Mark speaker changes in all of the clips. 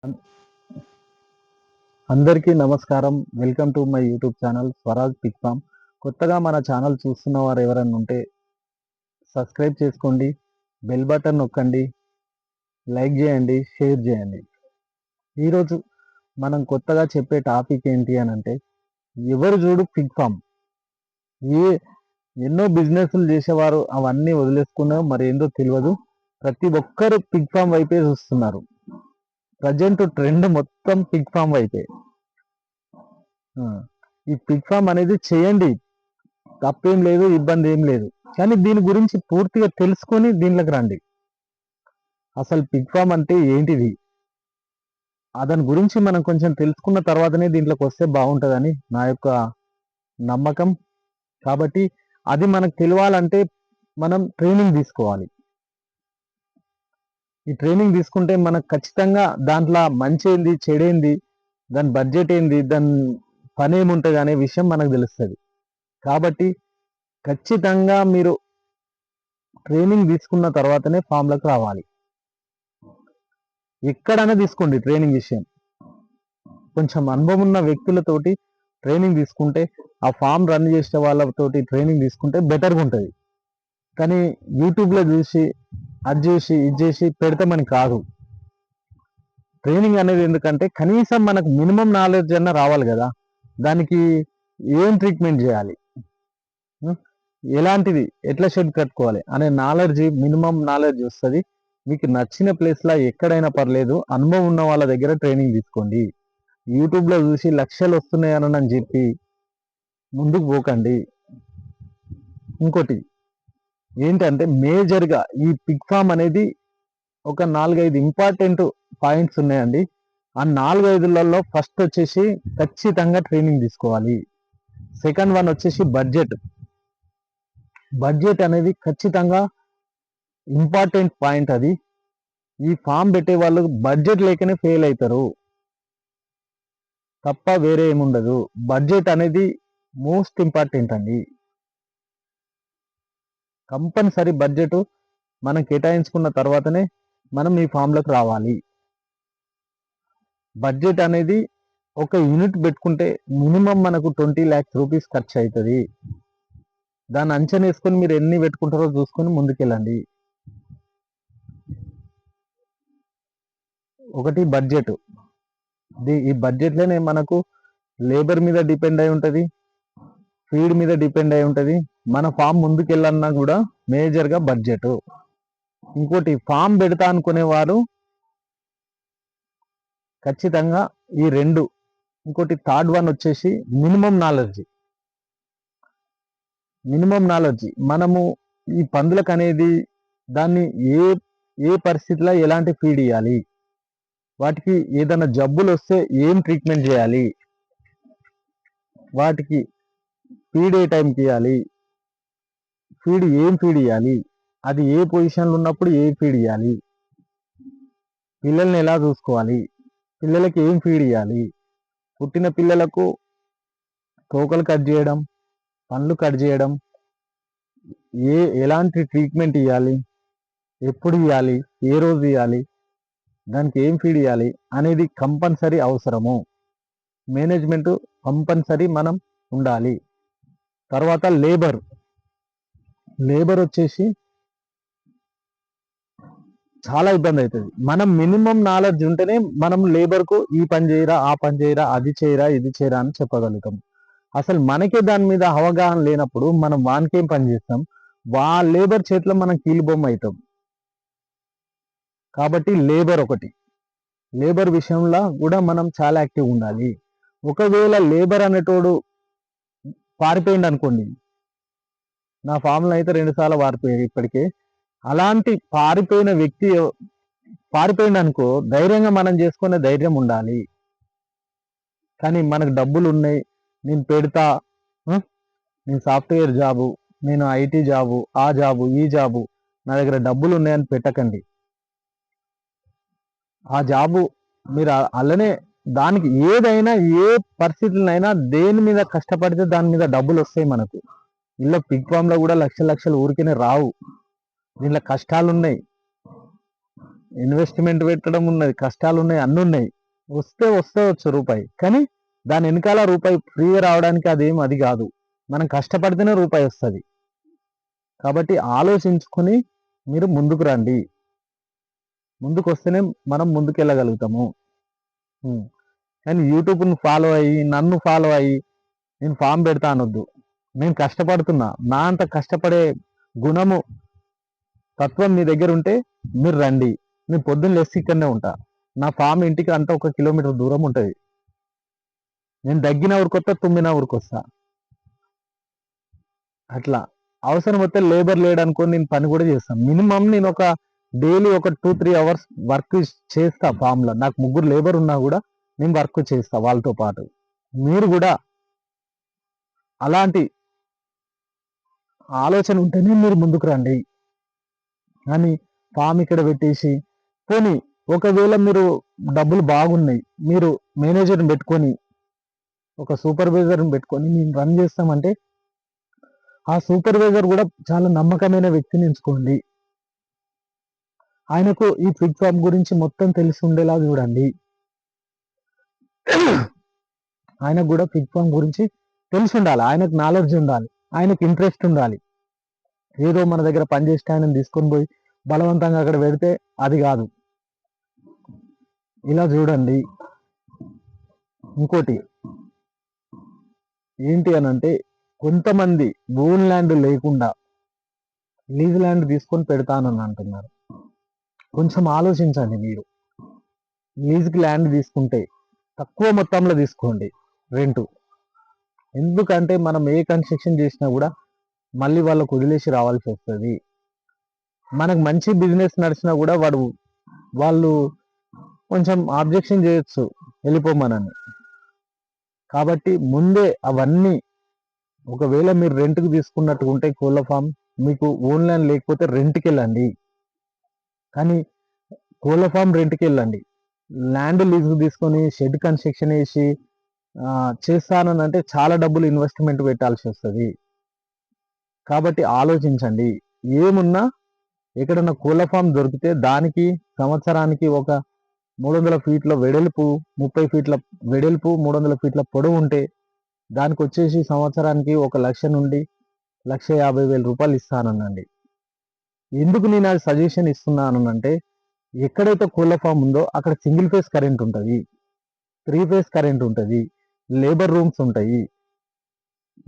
Speaker 1: అన్- అందరికీ నమస్కారం. Welcome to my YouTube channel Swaraj pick form. కొత్తగా మన ఛానల్ చూస్తున్న వారు ఎవరైనా ఉంటే సబ్స్క్రైబ్ చేసుకోండి, బెల్ బటన్ నొక్కండి, లైక్ చేయండి, షేర్ చేయండి. ఈరోజు మనం కొత్తగా చెప్పే టాపిక్ ఏంటి అని అంటే, ఎవరు చూడు పిక్ ఫామ్. ఏ ఎన్నో బిజినెస్లు చేసేవారు అవన్నీ వదిలేసుకున్నా మరి ఏందో తెలియదు, ప్రతి ఒక్కరు పిక్ ఫామ్ వైపే చూస్తున్నారు. ప్రజెంట్ ట్రెండ్ మొత్తం పిక్ ఫామ్ వైపే. ఆ, ఈ పిగ్ ఫామ్ అనేది చేయండి, తప్పేం లేదు, ఇబ్బంది ఏం లేదు. కానీ దీని గురించి పూర్తిగా తెలుసుకొని దీనిలోకి రండి. అసలు పిగ్ ఫామ్ అంటే ఏంటిది, దాని గురించి మనం కొంచెం తెలుసుకున్న తర్వాతనే దీంట్లోకి వస్తే బాగుంటుందని నా యొక్క నమ్మకం. కాబట్టి అది మనకు తెలియాలంటే మనం ట్రైనింగ్ తీసుకోవాలి. ఈ ట్రైనింగ్ తీసుకుంటే మనకు ఖచ్చితంగా దాంట్లో మంచి ఏంది, చెడేంది, దాని బడ్జెట్ ఏంది, దాని పని ఏముంటుంది అనే విషయం మనకు తెలుస్తుంది. కాబట్టి ఖచ్చితంగా మీరు ట్రైనింగ్ తీసుకున్న తర్వాతనే ఫామ్లకు రావాలి. ఎక్కడైనా తీసుకోండి ట్రైనింగ్ విషయం, కొంచెం అనుభవం ఉన్న వ్యక్తులతోటి ట్రైనింగ్ తీసుకుంటే, ఆ ఫామ్ రన్ చేసే వాళ్ళతోటి ట్రైనింగ్ తీసుకుంటే బెటర్గా ఉంటుంది. కానీ యూట్యూబ్లో చూసి అది చేసి ఇది చేసి పెడతామని కాదు. ట్రైనింగ్ అనేది ఎందుకంటే కనీసం మనకు మినిమం నాలెడ్జ్ అన్న రావాలి కదా. దానికి ఏం ట్రీట్మెంట్ చేయాలి, ఉం? ఎలాంటిది, ఎట్లా షెడ్ కట్టుకోవాలి అనే నాలెడ్జ్, మినిమం నాలెడ్జ్ వస్తుంది. మీకు నచ్చిన ప్లేస్లో ఎక్కడైనా పర్లేదు, అనుభవం ఉన్న వాళ్ళ దగ్గర ట్రైనింగ్ తీసుకోండి. యూట్యూబ్లో చూసి లక్షలు వస్తున్నాయని చెప్పి ముందుకు పోకండి. ఇంకోటి ఏంటంటే మేజర్గా ఈ పిగ్ ఫామ్ అనేది ఒక 4-5 ఇంపార్టెంట్ పాయింట్స్ ఉన్నాయండి. ఆ 4-5లలో ఫస్ట్ వచ్చేసి ఖచ్చితంగా ట్రైనింగ్ తీసుకోవాలి. సెకండ్ వన్ వచ్చేసి బడ్జెట్. బడ్జెట్ అనేది ఖచ్చితంగా ఇంపార్టెంట్ పాయింట్. అది ఈ ఫామ్ పెట్టే వాళ్ళు బడ్జెట్ లేకనే ఫెయిల్ అవుతారు తప్ప వేరే ఏముండదు. బడ్జెట్ అనేది మోస్ట్ ఇంపార్టెంట్ అండి. కంపల్సరీ బడ్జెట్ మనం కేటాయించుకున్న తర్వాతనే మనం ఈ ఫామ్లోకి రావాలి. బడ్జెట్ అనేది ఒక యూనిట్ పెట్టుకుంటే మినిమం మనకు 20 lakhs రూపీస్ ఖర్చు అవుతుంది. దాన్ని అంచనా వేసుకొని మీరు ఎన్ని పెట్టుకుంటారో చూసుకొని ముందుకెళ్ళండి. ఒకటి బడ్జెట్. ఈ బడ్జెట్లోనే మనకు లేబర్ మీద డిపెండ్ అయి ఉంటుంది, ఫీడ్ మీద డిపెండ్ అయి ఉంటుంది. మన ఫామ్ ముందుకెళ్ళన్నా కూడా మేజర్గా బడ్జెట్. ఇంకోటి ఫామ్ పెడతా అనుకునేవారు ఖచ్చితంగా ఈ రెండు. ఇంకోటి థర్డ్ వన్ వచ్చేసి మినిమం నాలెడ్జ్. మినిమం నాలెడ్జ్ మనము ఈ పందులకు అనేది దాన్ని ఏ ఏ పరిస్థితిలో ఎలాంటి ఫీడ్ ఇవ్వాలి, వాటికి ఏదైనా జబ్బులు వస్తే ఏం ట్రీట్మెంట్ చేయాలి, వాటికి ఫీడ్ ఏ టైంకి ఇవ్వాలి, ఫీడ్ ఏం ఫీడ్ ఇవ్వాలి, అది ఏ పొజిషన్లో ఉన్నప్పుడు ఏ ఫీడ్ ఇవ్వాలి, పిల్లల్ని ఎలా చూసుకోవాలి, పిల్లలకి ఏం ఫీడ్ ఇవ్వాలి, పుట్టిన పిల్లలకు తోకలు కట్ చేయడం, పండ్లు కట్ చేయడం, ఎలాంటి ట్రీట్మెంట్ ఇవ్వాలి, ఎప్పుడు ఇవ్వాలి, ఏ రోజు ఇవ్వాలి, దానికి ఏం ఫీడ్ ఇవ్వాలి అనేది కంపల్సరీ అవసరము. మేనేజ్మెంట్ కంపల్సరీ మనం ఉండాలి. తర్వాత లేబర్. లేబర్ వచ్చేసి చాలా ఇబ్బంది అవుతుంది. మనం మినిమం నాలెడ్జ్ ఉంటేనే మనం లేబర్కు ఈ పని చేయరా, ఆ పని చేయరా, అది చేయరా, ఇది చేయరా అని చెప్పగలుగుతాం. అసలు మనకే దాని మీద అవగాహన లేనప్పుడు మనం వానికేం పని చేస్తాం, లేబర్ చేతిలో మనం కీలుబొమ్మ అవుతాం. కాబట్టి లేబర్ ఒకటి. లేబర్ విషయంలో కూడా మనం చాలా యాక్టివ్ ఉండాలి. ఒకవేళ లేబర్ అనేటోడు పారిపోయింది అనుకోండి, నా ఫామ్లో అయితే 2 సార్లు పారిపోయాడు ఇప్పటికే. అలాంటి పారిపోయిన వ్యక్తి పారిపోయింది అనుకో, ధైర్యంగా మనం చేసుకునే ధైర్యం ఉండాలి. కానీ మనకు డబ్బులు ఉన్నాయి, నేను పెడతా, నేను సాఫ్ట్వేర్ జాబు, నేను ఐటీ జాబు, ఆ జాబు, ఈ జాబు, నా దగ్గర డబ్బులు ఉన్నాయని పెట్టకండి. ఆ జాబు మీరు అలానే దానికి ఏదైనా ఏ పరిస్థితులైనా దేని మీద కష్టపడితే దాని మీద డబ్బులు వస్తాయి మనకు. ఇలా పిగ్ ఫామ్లో కూడా లక్షలు ఊరికేనే రావు. దీనిలో కష్టాలు ఉన్నాయి. ఇన్వెస్ట్మెంట్ పెట్టడం ఉన్నది, కష్టాలు ఉన్నాయి, అన్నీ ఉన్నాయి. వస్తే రూపాయి, కానీ దాని వెనకాల రూపాయి ఫ్రీగా రావడానికి అది కాదు. మనం కష్టపడితేనే రూపాయి వస్తుంది. కాబట్టి ఆలోచించుకొని మీరు ముందుకు రండి. ముందుకు వస్తేనే మనం ముందుకు వెళ్ళగలుగుతాము. కానీ యూట్యూబ్ను ఫాలో అయ్యి, నన్ను ఫాలో అయ్యి నేను ఫామ్ పెడతా అనొద్దు. నేను కష్టపడుతున్నా, నా అంత కష్టపడే గుణము, తత్వం మీ దగ్గర ఉంటే మీరు రండి. నేను పొద్దున్న లేసి ఇక్కడనే ఉంటా. నా ఫామ్ ఇంటికి అంతా 1 కిలోమీటర్ దూరం ఉంటుంది. నేను దగ్గిన ఊరికి వస్తా, తుమ్మిన ఊరికి వస్తా. అట్లా అవసరం వస్తే లేబర్ లేడు అనుకోని నేను పని కూడా చేస్తాను. మినిమం నేను ఒక డైలీ ఒక 2-3 అవర్స్ వర్క్ చేస్తా ఫామ్లో. నాకు 3 లేబర్ ఉన్నా కూడా నేను వర్క్ చేస్తా వాళ్ళతో పాటు. మీరు కూడా అలాంటి ఆలోచన ఉంటేనే మీరు ముందుకు రండి. కానీ ఫామ్ ఇక్కడ పెట్టేసి పోనీ, ఒకవేళ మీరు డబ్బులు బాగున్నాయి, మీరు మేనేజర్ని పెట్టుకొని, ఒక సూపర్వైజర్ని పెట్టుకొని మేము రన్ చేస్తామంటే ఆ సూపర్వైజర్ కూడా చాలా నమ్మకమైన వ్యక్తిని ఎంచుకోండి. ఆయనకు ఈ పిగ్ ఫామ్ గురించి మొత్తం తెలిసి ఉండేలా చూడండి. ఆయనకు కూడా పిగ్ ఫామ్ గురించి తెలిసి ఉండాలి, ఆయనకు నాలెడ్జ్ ఉండాలి, ఆయనకు ఇంట్రెస్ట్ ఉండాలి. ఏదో మన దగ్గర పనిచేస్తే ఆయన తీసుకొని పోయి బలవంతంగా అక్కడ పెడితే అది కాదు. ఇలా చూడండి. ఇంకోటి ఏంటి అని అంటే, కొంతమంది ఓన్ ల్యాండ్ లేకుండా లీజ్ ల్యాండ్ తీసుకొని పెడతానని అంటున్నారు. కొంచెం ఆలోచించండి. మీరు లీజ్కి ల్యాండ్ తీసుకుంటే తక్కువ మొత్తంలో తీసుకోండి రెంటు. ఎందుకంటే మనం ఏ కన్స్ట్రక్షన్ చేసినా కూడా మళ్ళీ వాళ్ళకు వదిలేసి రావాల్సి వస్తుంది. మనకు మంచి బిజినెస్ నడిచినా కూడా వాళ్ళు కొంచెం ఆబ్జెక్షన్ చేయొచ్చు వెళ్ళిపోమనని. కాబట్టి ముందే అవన్నీ, ఒకవేళ మీరు రెంట్కి తీసుకున్నట్టు ఉంటే కోళ్ళ ఫామ్, మీకు ఓన్ ల్యాండ్ లేకపోతే రెంట్కి వెళ్ళండి. కానీ కోళ్ళ ఫామ్ రెంట్కి వెళ్ళండి. ల్యాండ్ లీజ్ తీసుకొని షెడ్ కన్స్ట్రక్షన్ వేసి చేస్తానని అంటే చాలా డబ్బులు ఇన్వెస్ట్మెంట్ పెట్టాల్సి వస్తుంది. కాబట్టి ఆలోచించండి. ఏమున్నా ఎక్కడన్నా కోళ్ళ ఫామ్ దొరికితే దానికి సంవత్సరానికి ఒక 300 ఫీట్ల వెడల్పు, 30 ఫీట్ల వెడల్పు, 300 ఫీట్ల పొడవు ఉంటే దానికి వచ్చేసి సంవత్సరానికి 1,00,000 నుండి 1,50,000 రూపాయలు ఇస్తాననండి. ఎందుకు నేను అది సజెషన్ ఇస్తున్నానంటే, ఎక్కడైతే కోళ్ళ ఫామ్ ఉందో అక్కడ సింగిల్ ఫేస్ కరెంట్ ఉంటుంది, 3 ఫేస్ కరెంట్ ఉంటుంది, లేబర్ రూమ్స్ ఉంటాయి.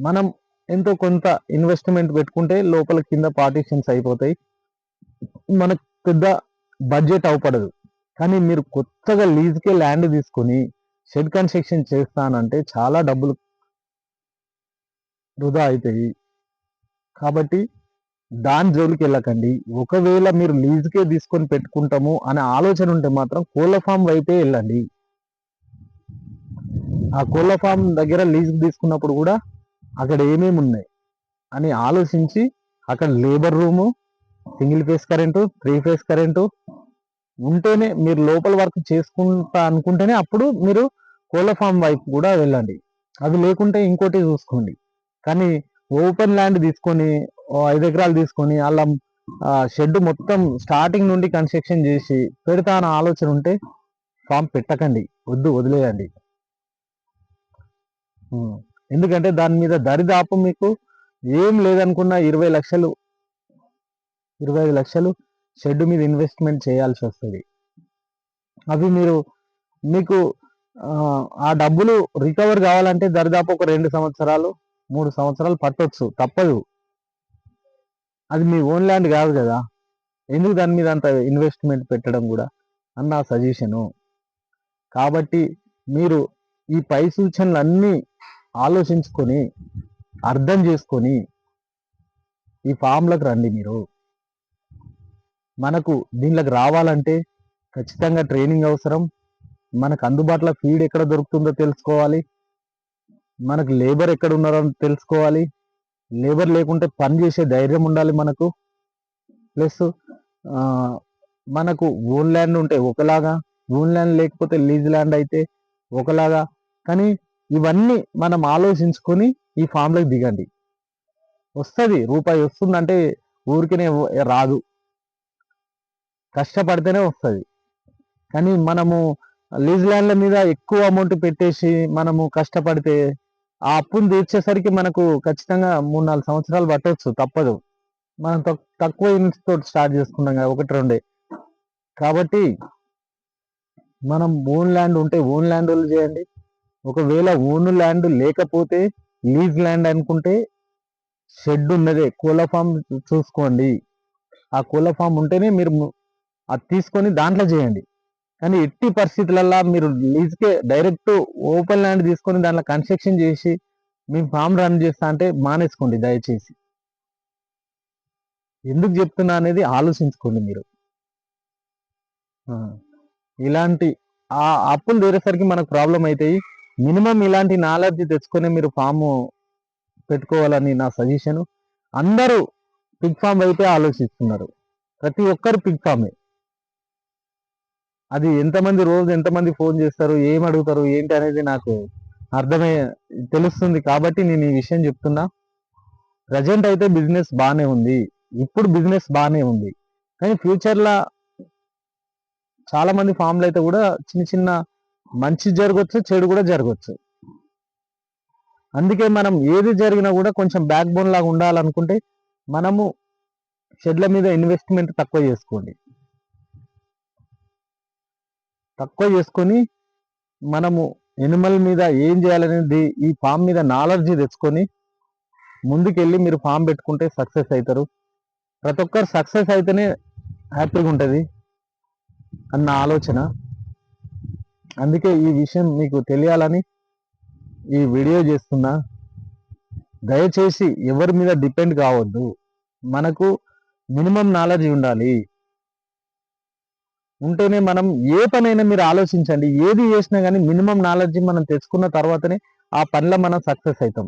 Speaker 1: మనం ఎంతో కొంత ఇన్వెస్ట్మెంట్ పెట్టుకుంటే లోపల కింద పార్టీషన్స్ అయిపోతాయి, మనకు పెద్ద బడ్జెట్ అవపడదు. కానీ మీరు కొత్తగా లీజ్కే ల్యాండ్ తీసుకొని షెడ్ కన్స్ట్రక్షన్ చేస్తానంటే చాలా డబ్బులు వృధా అవుతాయి. కాబట్టి దాని జోలికి వెళ్ళకండి. ఒకవేళ మీరు లీజ్కే తీసుకొని పెట్టుకుంటాము అనే ఆలోచన ఉంటే మాత్రం కోళ్ళ ఫామ్ వైపే వెళ్ళండి. ఆ కోళ్ళ ఫామ్ దగ్గర లీజ్ తీసుకున్నప్పుడు కూడా అక్కడ ఏమేమి ఉన్నాయి అని ఆలోచించి, అక్కడ labour room, single phase current, 3 face current ఉంటేనే మీరు లోపల వర్క్ చేసుకుంటా అనుకుంటేనే అప్పుడు మీరు కోళ్ళ ఫామ్ వైపు కూడా వెళ్ళండి. అది లేకుంటే ఇంకోటి చూసుకోండి. కానీ ఓపెన్ ల్యాండ్ తీసుకొని 5 ఎకరాలు తీసుకొని అలా షెడ్ మొత్తం స్టార్టింగ్ నుండి కన్స్ట్రక్షన్ చేసి పెడతా అన్న ఆలోచన ఉంటే ఫామ్ పెట్టకండి, వదిలేయండి. ఎందుకంటే దాని మీద దరిదాపు మీకు ఏం లేదనుకున్న 20 లక్షలు 25 లక్షలు షెడ్ మీద ఇన్వెస్ట్మెంట్ చేయాల్సి వస్తుంది. అవి మీకు ఆ డబ్బులు రికవర్ కావాలంటే దరిదాపు ఒక 2 సంవత్సరాలు 3 సంవత్సరాలు పట్టొచ్చు, తప్పదు. అది మీ ఓన్ ల్యాండ్ కాదు కదా, ఎందుకు దాని మీద అంత ఇన్వెస్ట్మెంట్ పెట్టడం కూడా అన్న సజెషను. కాబట్టి మీరు ఈ పై సూచనలన్నీ ఆలోచించుకొని అర్థం చేసుకొని ఈ ఫామ్లకు రండి. మీరు మనకు దీనిలోకి రావాలంటే ఖచ్చితంగా ట్రైనింగ్ అవసరం. మనకు అందుబాటులో ఫీడ్ ఎక్కడ దొరుకుతుందో తెలుసుకోవాలి, మనకు లేబర్ ఎక్కడ ఉన్నారో తెలుసుకోవాలి, లేబర్ లేకుంటే పని చేసే ధైర్యం ఉండాలి మనకు. ప్లస్ మనకు ఓన్ ల్యాండ్ ఉంటే ఒకలాగా, ఓన్ ల్యాండ్ లేకపోతే లీజ్ ల్యాండ్ అయితే ఒకలాగా. కానీ ఇవన్నీ మనం ఆలోచించుకొని ఈ ఫామ్లోకి దిగండి. వస్తుంది, రూపాయి వస్తుందంటే ఊరికనే రాదు. కష్టపడితేనే వస్తుంది. కానీ మనము లీజ్ ల్యాండ్ల మీద ఎక్కువ అమౌంట్ పెట్టేసి మనము కష్టపడితే ఆ అప్పును తీర్చేసరికి మనకు ఖచ్చితంగా 3-4 సంవత్సరాలు పట్టొచ్చు, తప్పదు. మనం తక్కువ యూనిట్స్ తోటి స్టార్ట్ చేసుకున్నాం కదా, 1-2. కాబట్టి మనం ఓన్ ల్యాండ్ ఉంటే ఓన్ ల్యాండ్ చేయండి. ఒకవేళ ఓన్ ల్యాండ్ లేకపోతే లీజ్ ల్యాండ్ అనుకుంటే షెడ్ ఉన్నదే కోళ్ళ ఫామ్ చూసుకోండి. ఆ కోళ్ళ ఫామ్ ఉంటేనే మీరు అది తీసుకొని దాంట్లో చేయండి. కానీ ఎట్టి పరిస్థితులల్లో మీరు లీజ్కే డైరెక్ట్ ఓపెన్ ల్యాండ్ తీసుకొని దాంట్లో కన్స్ట్రక్షన్ చేసి మీ ఫామ్ రన్ చేస్తా అంటే మానేసుకోండి దయచేసి. ఎందుకు చెప్తున్నా అనేది ఆలోచించుకోండి మీరు. ఇలాంటి ఆ అప్పులు తీరేసరికి మనకు ప్రాబ్లం అవుతాయి. మినిమం ఇలాంటి నాలెడ్జ్ తెచ్చుకొని మీరు ఫామ్ పెట్టుకోవాలని నా సజెషన్. అందరూ పిగ్ ఫామ్ అయితే ఆలోచిస్తున్నారు. ప్రతి ఒక్కరు పిగ్ ఫామే. అది ఎంతమంది ఫోన్ చేస్తారు, ఏం అడుగుతారు ఏంటి అనేది నాకు తెలుస్తుంది. కాబట్టి నేను ఈ విషయం చెప్తున్నా. ప్రజెంట్ అయితే బిజినెస్ బాగానే ఉంది. ఇప్పుడు బిజినెస్ బాగానే ఉంది. కానీ ఫ్యూచర్లో చాలా మంది ఫామ్లు అయితే కూడా చిన్న మంచి జరగవచ్చు, చెడు కూడా జరగవచ్చు. అందుకే మనం ఏది జరిగినా కూడా కొంచెం బ్యాక్ బోన్ లాగా ఉండాలనుకుంటే మనము షెడ్ల మీద ఇన్వెస్ట్మెంట్ తక్కువ చేసుకొని మనము ఎనిమల్ మీద ఏం చేయాలనేది ఈ ఫామ్ మీద నాలెడ్జ్ తెచ్చుకొని ముందుకెళ్ళి మీరు ఫామ్ పెట్టుకుంటే సక్సెస్ అవుతారు. ప్రతి ఒక్కరు సక్సెస్ అయితేనే హ్యాపీగా ఉంటుంది అన్న ఆలోచన. అందుకే ఈ విషయం మీకు తెలియాలని ఈ వీడియో చేస్తున్నా. దయచేసి ఎవరి మీద డిపెండ్ కావద్దు. మనకు మినిమం నాలెడ్జ్ ఉండాలి. ఉంటేనే మనం ఏ పనైనా మీరు ఆలోచించండి. ఏది చేసినా కానీ మినిమం నాలెడ్జ్ మనం తెచ్చుకున్న తర్వాతనే ఆ పనిలో మనం సక్సెస్ అవుతాం.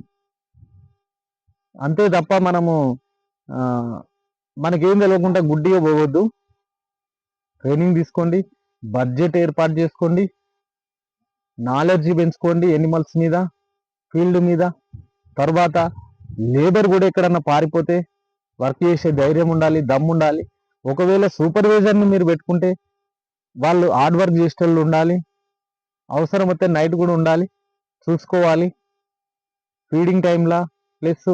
Speaker 1: అంతే తప్ప మనము మనకేం తెలియకుండా గుడ్డిగా పోవద్దు. ట్రైనింగ్ తీసుకోండి, బడ్జెట్ ఏర్పాటు చేసుకోండి, నాలెడ్జ్ పెంచుకోండి ఎనిమల్స్ మీద, ఫీల్డ్ మీద. తర్వాత లేబర్ కూడా ఎక్కడన్నా పారిపోతే వర్క్ చేసే ధైర్యం ఉండాలి, దమ్ము ఉండాలి. ఒకవేళ సూపర్వైజర్ని మీరు పెట్టుకుంటే వాళ్ళు హార్డ్ వర్క్ చేసేటోళ్ళు ఉండాలి. అవసరం వస్తే నైట్ కూడా ఉండాలి, చూసుకోవాలి. ఫీడింగ్ టైంలో ప్లస్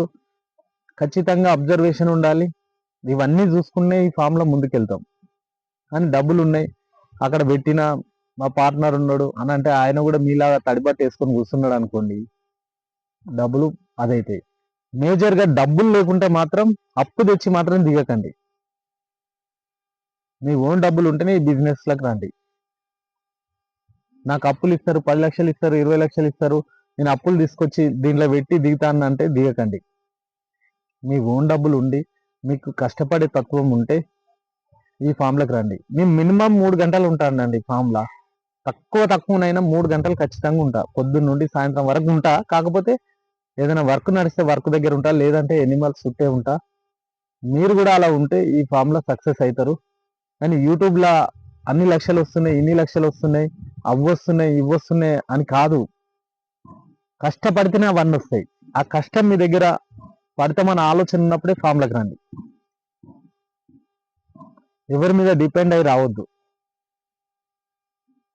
Speaker 1: ఖచ్చితంగా అబ్జర్వేషన్ ఉండాలి. ఇవన్నీ చూసుకునే ఈ ఫామ్లో ముందుకెళ్తాం. కానీ డబ్బులు ఉన్నాయి, అక్కడ పెట్టిన మా పార్ట్నర్ ఉన్నాడు అని అంటే ఆయన కూడా మీలాగా తడిబట్ట వేసుకొని కూర్చున్నాడు అనుకోండి, డబ్బులు అదైతాయి. మేజర్గా డబ్బులు లేకుంటే మాత్రం అప్పు తెచ్చి మాత్రం దిగకండి. మీ ఓన్ డబ్బులు ఉంటేనే ఈ బిజినెస్లకు రండి. నాకు అప్పులు ఇస్తారు, 10 లక్షలు ఇస్తారు, 20 లక్షలు ఇస్తారు, నేను అప్పులు తీసుకొచ్చి దీంట్లో పెట్టి దిగుతాను అంటే దిగకండి. మీ ఓన్ డబ్బులు ఉండి మీకు కష్టపడే తత్వం ఉంటే ఈ ఫామ్లకు రండి. నేను మినిమం 3 గంటలు ఉంటానండి ఫామ్లా. తక్కువనైనా 3 గంటలు ఖచ్చితంగా ఉంటా. పొద్దున్న నుండి సాయంత్రం వరకు ఉంటా. కాకపోతే ఏదైనా వర్క్ నడిస్తే వర్క్ దగ్గర ఉంటా, లేదంటే ఎనిమల్స్ చుట్టే ఉంటా. మీరు కూడా అలా ఉంటే ఈ ఫామ్లో సక్సెస్ అవుతారు. కానీ యూట్యూబ్లో అన్ని లక్షలు వస్తున్నాయి, ఇన్ని లక్షలు వస్తున్నాయి, అవి వస్తున్నాయి, ఇవి వస్తున్నాయి అని కాదు. కష్టపడితేనే అవన్నీ వస్తాయి. ఆ కష్టం మీ దగ్గర పడతామన్న ఆలోచన ఉన్నప్పుడే ఫామ్లకు రండి. ఎవరి మీద డిపెండ్ అయి రావద్దు.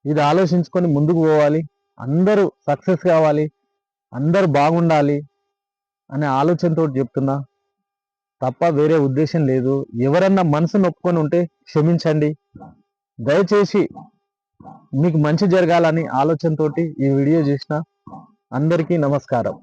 Speaker 1: ఇది ఆలోచించుకొని ముందుకు పోవాలి. అందరూ సక్సెస్ కావాలి, అందరూ బాగుండాలి అనే ఆలోచనతో చెప్తున్నా తప్ప వేరే ఉద్దేశం లేదు. ఎవరన్నా మనసు నొప్పుకొని ఉంటే క్షమించండి. దయచేసి మీకు మంచి జరగాలని ఆలోచనతోటి ఈ వీడియో చేసిన అందరికీ నమస్కారం.